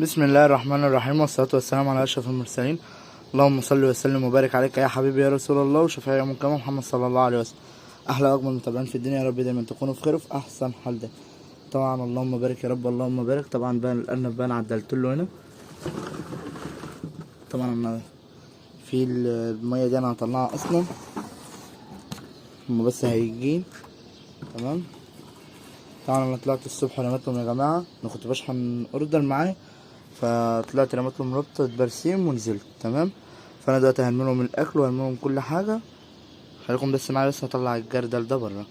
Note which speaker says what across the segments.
Speaker 1: بسم الله الرحمن الرحيم، والصلاة والسلام على أشرف المرسلين. اللهم صل وسلم وبارك عليك يا حبيبي يا رسول الله وشفيع يوم القيامة محمد صلى الله عليه وسلم. أحلى وأجمل متابعين في الدنيا، يا رب دايما تكونوا في خير وفي أحسن حال. ده طبعا اللهم بارك يا رب، اللهم بارك. طبعا بقى الأرنب بقى أنا عدلتله هنا. طبعا أنا في المية دي أنا هطلعها أصلا، هما بس هيجين. تمام. طبعا أنا طلعت الصبح رميت لهم يا جماعة، أنا كنت بشحن أوردر معايا، فطلعت رميت لهم ربطة برسيم ونزلت. تمام. فانا دلوقتي هرميلهم الاكل وهرميلهم كل حاجه. خليكم بس معايا، بس هطلع الجردل ده بره.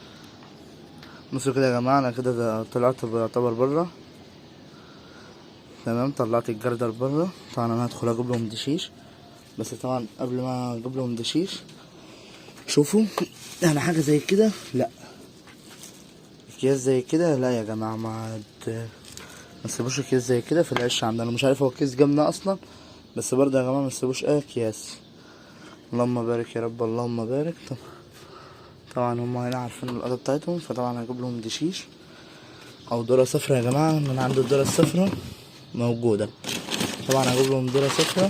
Speaker 1: بصوا كده يا جماعه، انا كده طلعت بعتبر بره. تمام. طلعت الجردل بره. طبعا انا هدخل اجيب لهم دشيش، بس طبعا قبل ما اجيب لهم دشيش شوفوا يعني حاجه زي كده. لا، اكياس زي كده لا يا جماعه، ما تسيبوش اكياس زي كده في العش عندنا. مش عارف هو كيس جبنه اصلا، بس برضه يا جماعه ما تسيبوش اي اكياس. اللهم بارك يا رب، اللهم بارك. طبعا هما هنا عارفين القضا بتاعتهم، فطبعا هجيب لهم دشيش او ذرة صفرا يا جماعه. من عند الذرة الصفرا موجوده. طبعا هجيب لهم ذرة صفرا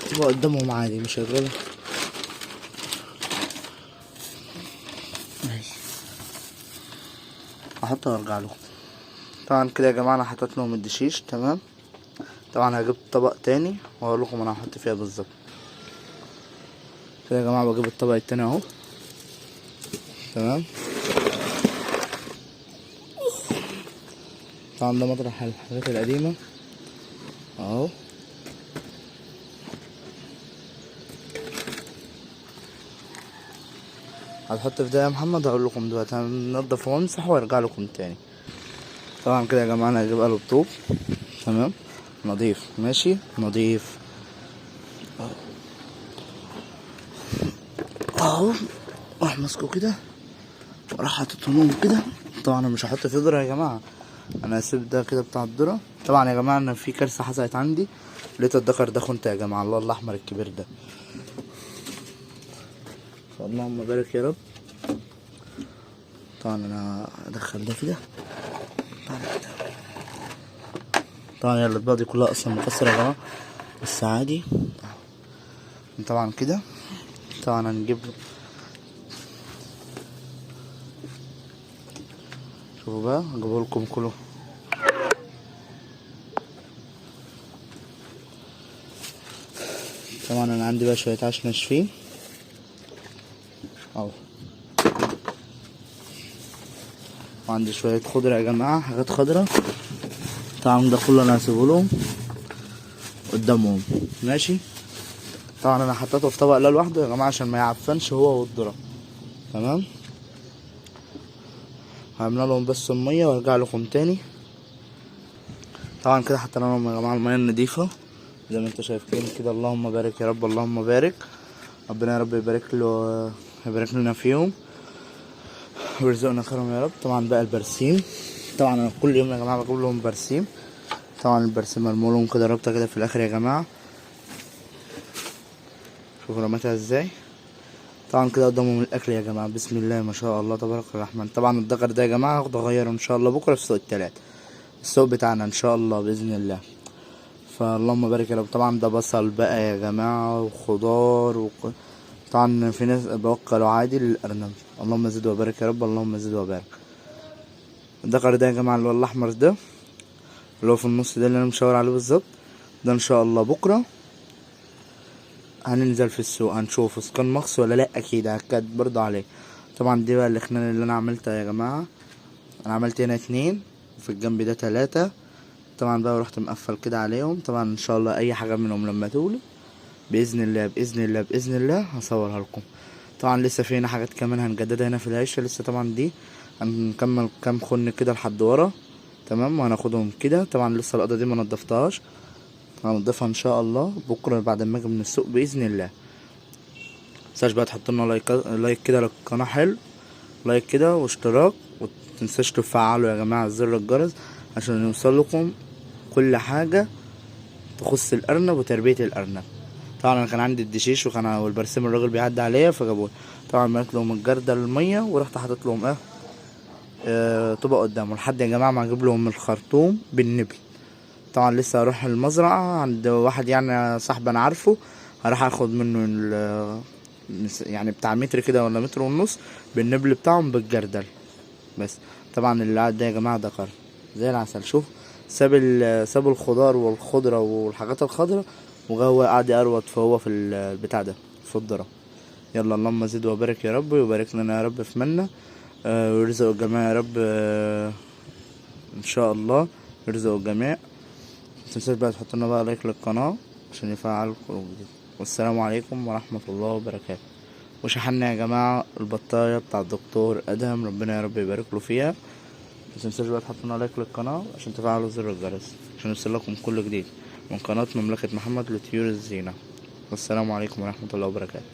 Speaker 1: تبقى قدامهم عادي، مش هيجرى. احطها وارجع لكم. طبعا كده يا جماعه انا حطيت لهم الدشيش. تمام. طبعا هجيب طبق تاني واقول لكم انا هحط فيها بالظبط. كده يا جماعه بجيب الطبق التاني اهو. تمام. طبعا ده مطرح الحاجات القديمه اهو. هتحط في ده يا محمد؟ هقول لكم دلوقتي. هننضف وامسح وارجع لكم تاني. طبعا كده يا جماعه انا هجيب قلب طوب. تمام. نضيف، ماشي، نضيف اهو. راح ماسكه كده وراح حاطط لهم كده. طبعا انا مش هحط فيه ذره يا جماعه، انا هسيب ده كده بتاع الذره. طبعا يا جماعه انا في كارثه حصلت عندي، لقيت الدكر ده خنت يا جماعه، الله الاحمر الكبير ده. اللهم بارك يا رب. طبعا انا ادخل ده كده. طبعا هي الاطباق دي كلها اصلا مكسره يا جماعه، بس عادي. طبعا كده. طبعا هنجيب له، شوفوا بقى هجيبه لكم كله. طبعا انا عندي بقى شويه عيش ناشفين اهو، وعندي شويه خضره يا جماعه، حاجات خضره. طبعا ده كله انا هسيبه لهم قدامهم، ماشي. طبعا انا حطيته في طبق لا لوحده يا جماعه عشان ما يعفنش هو والذره. تمام. هعمل لهم بس الميه وارجع لكم تاني. طبعا كده حطينا لهم يا جماعه الميه النضيفه زي ما انتوا شايفين كده. اللهم بارك يا رب، اللهم بارك. ربنا يا رب يبارك لنا فيهم ويرزقنا خيرهم يا رب. طبعا بقى البرسيم، طبعا انا كل يوم يا جماعه بجيب لهم برسيم. طبعا البرسيم مرمي لهم كده رابطه كده في الاخر يا جماعه. شوفوا رميتها ازاي. طبعا كده قدامهم الاكل يا جماعه، بسم الله ما شاء الله تبارك الرحمن. طبعا الدجر ده يا جماعه هاخده اغيره ان شاء الله بكره في سوق التلات، السوق بتاعنا ان شاء الله باذن الله. فاللهم بارك يا رب. طبعا ده بصل بقى يا جماعه وخضار طبعا في ناس بوكلوا عادي للارنب. اللهم زد وبارك يا رب، اللهم زد وبارك. الدجر ده يا جماعه اللي هو الاحمر ده، اللي هو في النص ده اللي انا مشاور عليه بالظبط، ده ان شاء الله بكره هننزل في السوق هنشوف اذا كان مخص ولا لا. اكيد هكد برضه عليه. طبعا دي بقى الاخنان اللي انا عملتها يا جماعه. انا عملت هنا 2 وفي الجنب ده 3. طبعا بقى رحت مقفل كده عليهم. طبعا ان شاء الله اي حاجه منهم لما تولد باذن الله باذن الله باذن الله هصورها لكم. طبعا لسه في هنا حاجات كمان هنجددها هنا في العيشه لسه. طبعا دي هنكمل كام خن كده لحد ورا. تمام. وهناخدهم كده. طبعا لسه القضه دي ما نضفتهاش، هنضيفها ان شاء الله بكره بعد ما اجي من السوق باذن الله. متنساش بقى تحط لنا لايك كده للقناه، حلو، لايك كده واشتراك. ومتنساش تفعلوا يا جماعه زر الجرس عشان يوصل لكم كل حاجه تخص الارنب وتربيه الارنب. طبعا انا كان عندي الدشيش والبرسيم الراجل بيعدي عليا فجابوه. طبعا مليت لهم الجردل الميه ورحت حاطط لهم طبق قدامه لحد يا جماعه ما اجيب لهم الخرطوم بالنبل. طبعا لسه هروح المزرعة عند واحد يعني صاحبي انا عارفه، هروح اخد منه يعني بتاع متر كده ولا متر ونص بالنبل بتاعهم بالجردل بس. طبعا اللي قاعد ده يا جماعة ده قرن زي العسل. شوف ساب الخضار والخضرة والحاجات الخضرة وهو قاعد يقروط فهو في البتاع ده في الذرة. يلا اللهم زد وبارك يا رب، ويبارك لنا يا رب في منا، ويرزق الجميع يا رب، ان شاء الله يرزق الجميع. متنساش بقى تحط لنا بقى لايك للقناة عشان يفعل كل جديد. والسلام عليكم ورحمة الله وبركاته. وشحنا يا جماعة البطاية بتاع الدكتور ادهم، ربنا يا رب يبارك له فيها. متنساش بقى تحط لنا لايك للقناة عشان تفعلوا زر الجرس عشان يوصلكم كل جديد من قناة مملكة محمد لطيور الزينة. والسلام عليكم ورحمة الله وبركاته.